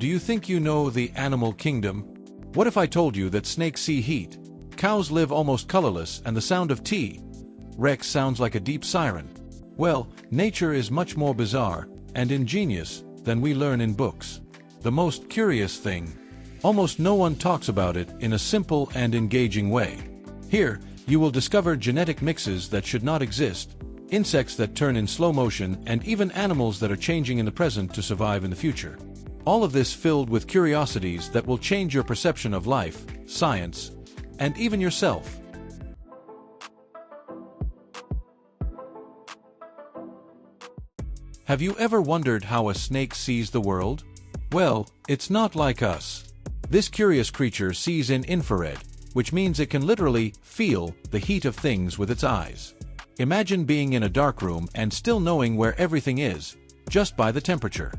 Do you think you know the animal kingdom? What if I told you that snakes see heat? Cows live almost colorless, and the sound of T-Rex sounds like a deep siren. Well, nature is much more bizarre and ingenious than we learn in books. The most curious thing. Almost no one talks about it in a simple and engaging way. Here, you will discover genetic mixes that should not exist, insects that turn in slow motion, and even animals that are changing in the present to survive in the future. All of this filled with curiosities that will change your perception of life, science, and even yourself. Have you ever wondered how a snake sees the world? Well, it's not like us. This curious creature sees in infrared, which means it can literally feel the heat of things with its eyes. Imagine being in a dark room and still knowing where everything is, just by the temperature.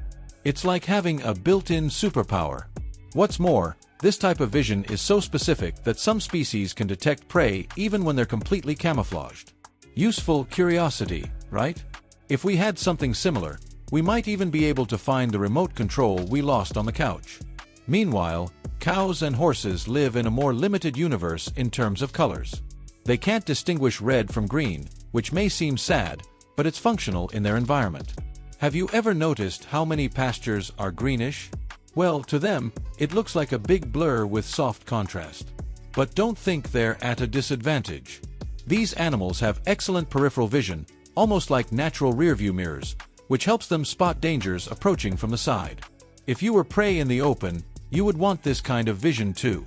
It's like having a built-in superpower. What's more, this type of vision is so specific that some species can detect prey even when they're completely camouflaged. Useful curiosity, right? If we had something similar, we might even be able to find the remote control we lost on the couch. Meanwhile, cows and horses live in a more limited universe in terms of colors. They can't distinguish red from green, which may seem sad, but it's functional in their environment. Have you ever noticed how many pastures are greenish? Well, to them, it looks like a big blur with soft contrast. But don't think they're at a disadvantage. These animals have excellent peripheral vision, almost like natural rearview mirrors, which helps them spot dangers approaching from the side. If you were prey in the open, you would want this kind of vision too.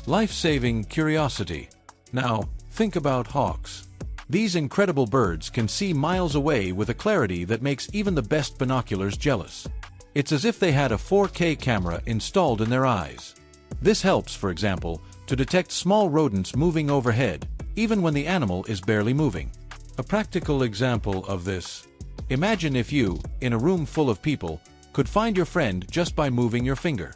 Life-saving curiosity. Now, think about hawks. These incredible birds can see miles away with a clarity that makes even the best binoculars jealous. It's as if they had a 4K camera installed in their eyes. This helps, for example, to detect small rodents moving overhead, even when the animal is barely moving. A practical example of this. Imagine if you, in a room full of people, could find your friend just by moving your finger.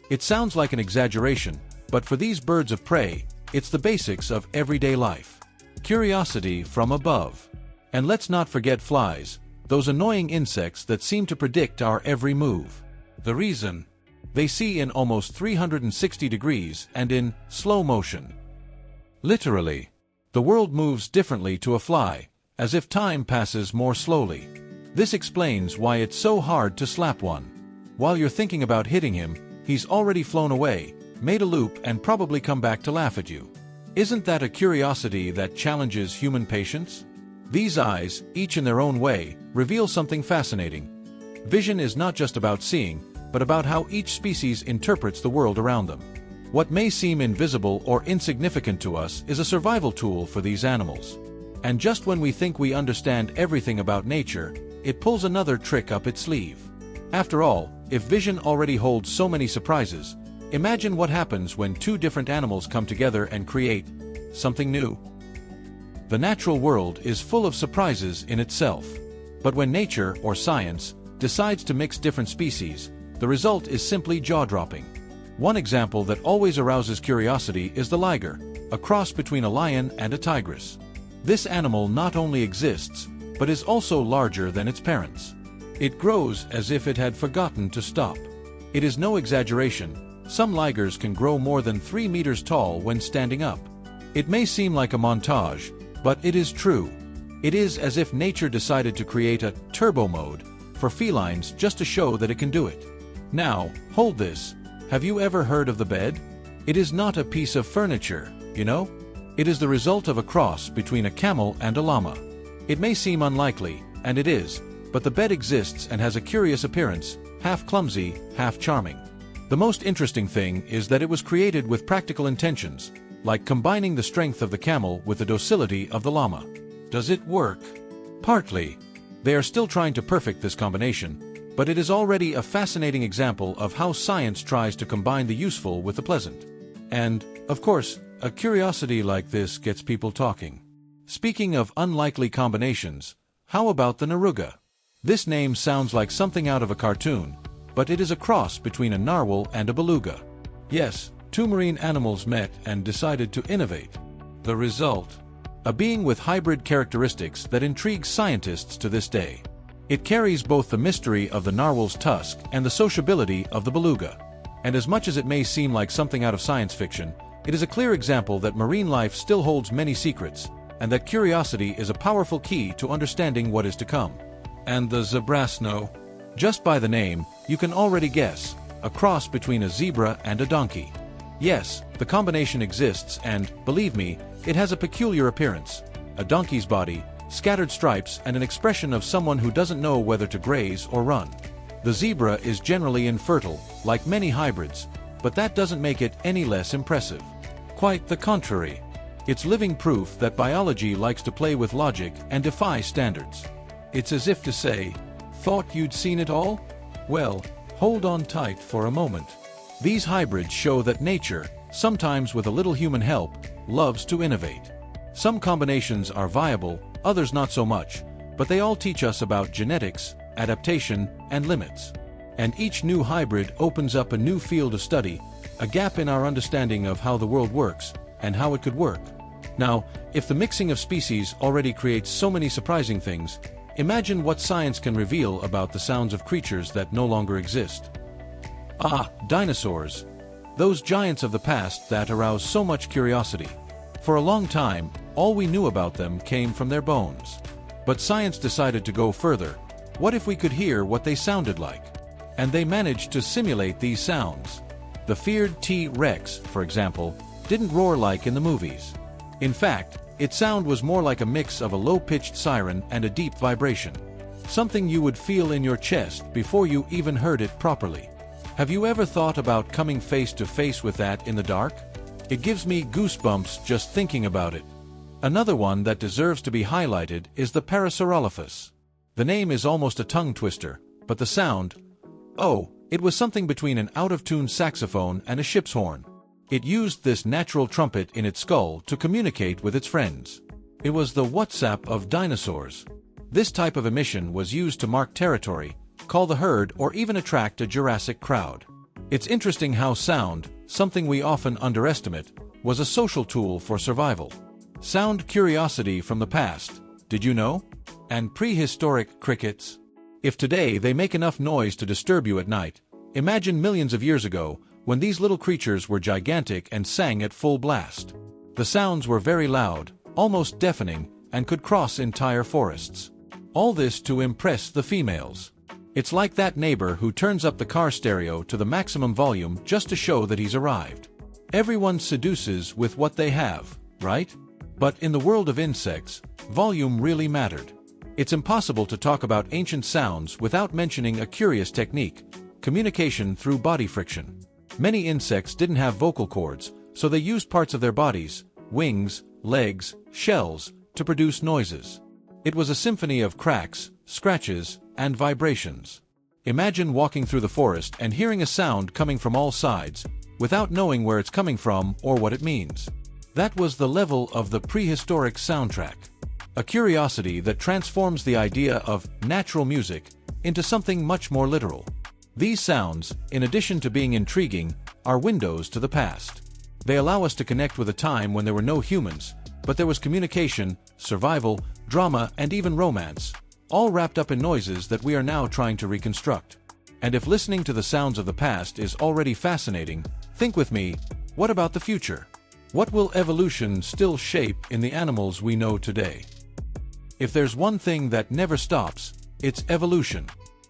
It sounds like an exaggeration, but for these birds of prey, it's the basics of everyday life. Curiosity from above. And let's not forget flies, those annoying insects that seem to predict our every move. The reason? They see in almost 360 degrees and in slow motion. Literally. The world moves differently to a fly, as if time passes more slowly. This explains why it's so hard to slap one. While you're thinking about hitting him, he's already flown away, made a loop, and probably come back to laugh at you. Isn't that a curiosity that challenges human patience? These eyes, each in their own way, reveal something fascinating. Vision is not just about seeing, but about how each species interprets the world around them. What may seem invisible or insignificant to us is a survival tool for these animals. And just when we think we understand everything about nature, it pulls another trick up its sleeve. After all, if vision already holds so many surprises, imagine what happens when two different animals come together and create something new. The natural world is full of surprises in itself. But when nature, or science, decides to mix different species, the result is simply jaw-dropping. One example that always arouses curiosity is the liger, a cross between a lion and a tigress. This animal not only exists, but is also larger than its parents. It grows as if it had forgotten to stop. It is no exaggeration. Some ligers can grow more than 3 meters tall when standing up. It may seem like a montage, but it is true. It is as if nature decided to create a turbo mode for felines just to show that it can do it. Now, hold this. Have you ever heard of the bed? It is not a piece of furniture, you know? It is the result of a cross between a camel and a llama. It may seem unlikely, and it is, but the bed exists and has a curious appearance, half clumsy, half charming. The most interesting thing is that it was created with practical intentions, like combining the strength of the camel with the docility of the llama. Does it work? Partly. They are still trying to perfect this combination, but it is already a fascinating example of how science tries to combine the useful with the pleasant. And, of course, a curiosity like this gets people talking. Speaking of unlikely combinations, how about the naruga? This name sounds like something out of a cartoon, but it is a cross between a narwhal and a beluga. Yes, two marine animals met and decided to innovate. The result? A being with hybrid characteristics that intrigues scientists to this day. It carries both the mystery of the narwhal's tusk and the sociability of the beluga. And as much as it may seem like something out of science fiction, it is a clear example that marine life still holds many secrets, and that curiosity is a powerful key to understanding what is to come. And the zebrasno? Just by the name, you can already guess, a cross between a zebra and a donkey. Yes, the combination exists and, believe me, it has a peculiar appearance. A donkey's body, scattered stripes and an expression of someone who doesn't know whether to graze or run. The zebra is generally infertile, like many hybrids, but that doesn't make it any less impressive. Quite the contrary. It's living proof that biology likes to play with logic and defy standards. It's as if to say, "Thought you'd seen it all? Well, hold on tight for a moment." These hybrids show that nature, sometimes with a little human help, loves to innovate. Some combinations are viable, others not so much, but they all teach us about genetics, adaptation, and limits. And each new hybrid opens up a new field of study, a gap in our understanding of how the world works, and how it could work. Now, if the mixing of species already creates so many surprising things, imagine what science can reveal about the sounds of creatures that no longer exist. Ah, dinosaurs. Those giants of the past that aroused so much curiosity. For a long time, all we knew about them came from their bones. But science decided to go further. What if we could hear what they sounded like? And they managed to simulate these sounds. The feared T-Rex, for example, didn't roar like in the movies. In fact, its sound was more like a mix of a low-pitched siren and a deep vibration. Something you would feel in your chest before you even heard it properly. Have you ever thought about coming face to face with that in the dark? It gives me goosebumps just thinking about it. Another one that deserves to be highlighted is the Parasaurolophus. The name is almost a tongue twister, but the sound, oh, it was something between an out-of-tune saxophone and a ship's horn. It used this natural trumpet in its skull to communicate with its friends. It was the WhatsApp of dinosaurs. This type of emission was used to mark territory, call the herd, or even attract a Jurassic crowd. It's interesting how sound, something we often underestimate, was a social tool for survival. Sound curiosity from the past, did you know? And prehistoric crickets? If today they make enough noise to disturb you at night, imagine millions of years ago, when these little creatures were gigantic and sang at full blast. The sounds were very loud, almost deafening, and could cross entire forests. All this to impress the females. It's like that neighbor who turns up the car stereo to the maximum volume just to show that he's arrived. Everyone seduces with what they have, right? But in the world of insects, volume really mattered. It's impossible to talk about ancient sounds without mentioning a curious technique: communication through body friction. Many insects didn't have vocal cords, so they used parts of their bodies, wings, legs, shells, to produce noises. It was a symphony of cracks, scratches, and vibrations. Imagine walking through the forest and hearing a sound coming from all sides, without knowing where it's coming from or what it means. That was the level of the prehistoric soundtrack. A curiosity that transforms the idea of natural music into something much more literal. These sounds, in addition to being intriguing, are windows to the past. They allow us to connect with a time when there were no humans, but there was communication, survival, drama, and even romance, all wrapped up in noises that we are now trying to reconstruct. And if listening to the sounds of the past is already fascinating, think with me, what about the future? What will evolution still shape in the animals we know today? If there's one thing that never stops, it's evolution.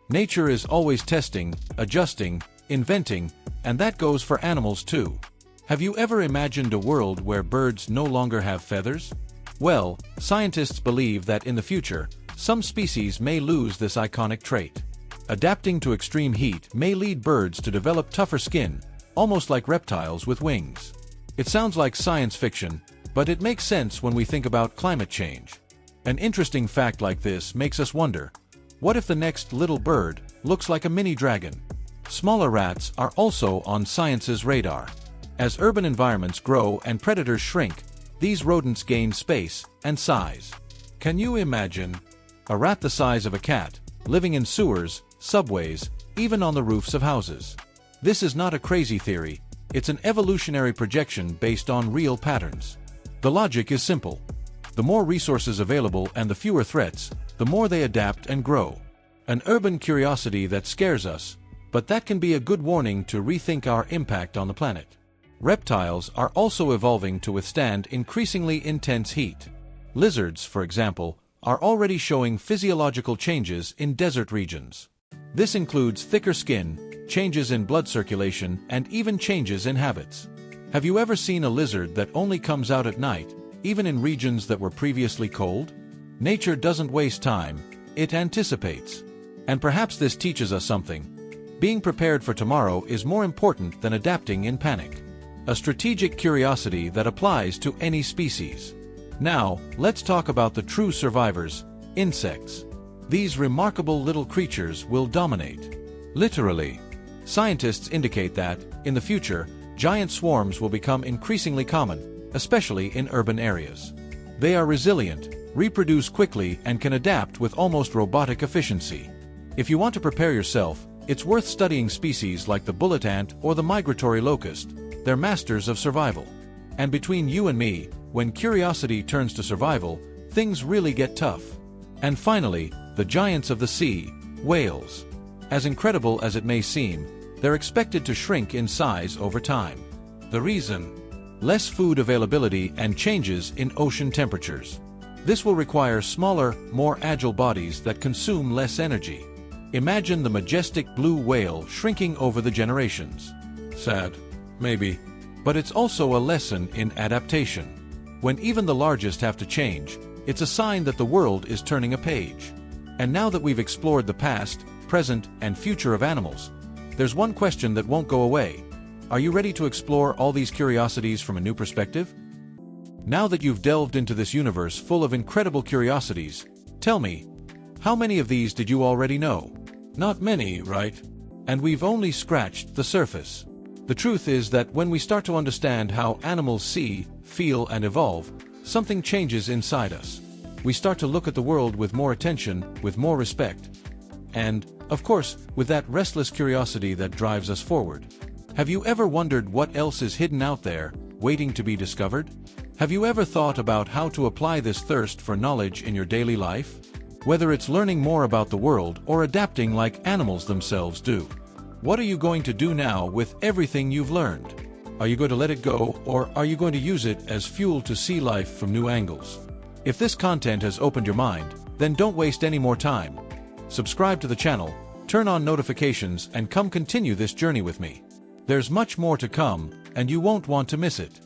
Nature is always testing, adjusting, inventing, and that goes for animals too. Have you ever imagined a world where birds no longer have feathers? Well, scientists believe that in the future, some species may lose this iconic trait. Adapting to extreme heat may lead birds to develop tougher skin, almost like reptiles with wings. It sounds like science fiction, but it makes sense when we think about climate change. An interesting fact like this makes us wonder, what if the next little bird looks like a mini dragon? Smaller rats are also on science's radar. As urban environments grow and predators shrink, these rodents gain space and size. Can you imagine a rat the size of a cat, living in sewers, subways, even on the roofs of houses? This is not a crazy theory, it's an evolutionary projection based on real patterns. The logic is simple. The more resources available and the fewer threats, the more they adapt and grow. An urban curiosity that scares us, But that can be a good warning to rethink our impact on the planet. Reptiles are also evolving to withstand increasingly intense heat. Lizards, for example, are already showing physiological changes in desert regions. This includes thicker skin, changes in blood circulation, and even changes in habits. Have you ever seen a lizard that only comes out at night, even in regions that were previously cold? Nature doesn't waste time, it anticipates. And perhaps this teaches us something. Being prepared for tomorrow is more important than adapting in panic. A strategic curiosity that applies to any species. Now, let's talk about the true survivors, insects. These remarkable little creatures will dominate. Literally. Scientists indicate that, in the future, giant swarms will become increasingly common, especially in urban areas. They are resilient, reproduce quickly, and can adapt with almost robotic efficiency. If you want to prepare yourself, it's worth studying species like the bullet ant or the migratory locust. They're masters of survival. And between you and me, when curiosity turns to survival, things really get tough. And finally, the giants of the sea, whales. As incredible as it may seem, they're expected to shrink in size over time. The reason? Less food availability and changes in ocean temperatures. This will require smaller, more agile bodies that consume less energy. Imagine the majestic blue whale shrinking over the generations. Sad, maybe. But it's also a lesson in adaptation. When even the largest have to change, it's a sign that the world is turning a page. And now that we've explored the past, present, and future of animals, there's one question that won't go away. Are you ready to explore all these curiosities from a new perspective? Now that you've delved into this universe full of incredible curiosities, tell me, how many of these did you already know? Not many, right? And we've only scratched the surface. The truth is that when we start to understand how animals see, feel, and evolve, something changes inside us. We start to look at the world with more attention, with more respect. And, of course, with that restless curiosity that drives us forward. Have you ever wondered what else is hidden out there, waiting to be discovered? Have you ever thought about how to apply this thirst for knowledge in your daily life? Whether it's learning more about the world or adapting like animals themselves do. What are you going to do now with everything you've learned? Are you going to let it go, or are you going to use it as fuel to see life from new angles? If this content has opened your mind, then don't waste any more time. Subscribe to the channel, turn on notifications, and come continue this journey with me. There's much more to come, and you won't want to miss it.